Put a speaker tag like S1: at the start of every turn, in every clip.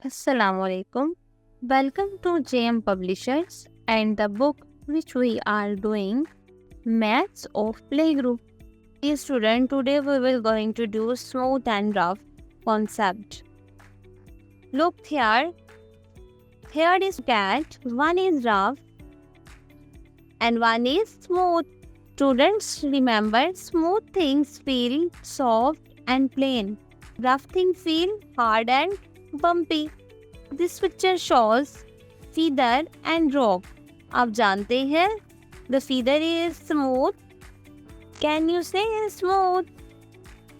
S1: Assalamu alaikum. Welcome to JM Publishers and the book which we are doing, Maths of Playgroup. Dear student, today we will going to do smooth and rough concept. Look here. Here is cat. One is rough and one is smooth. Students, remember, smooth things feel soft and plain. Rough things feel hard and bumpy. This picture shows feather and rock. आप जानते हैं the feather is smooth. Can you say smooth?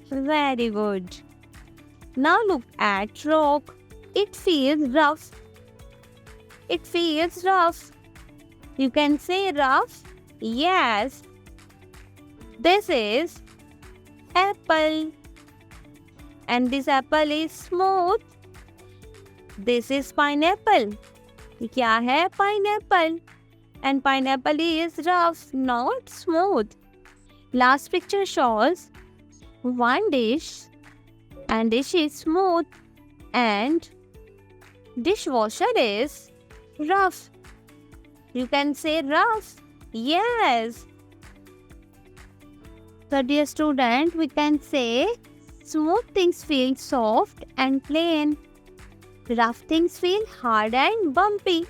S1: Very good. Now look at rock. It feels rough. It feels rough. You can say rough. Yes. This is apple. And this apple is smooth. This is pineapple. क्या है pineapple? And pineapple is rough, not smooth. Last picture shows one dish and dish is smooth and dishwasher is rough. You can say rough. Yes. So dear student, we can say smooth things feel soft and plain. Rough things feel hard and bumpy.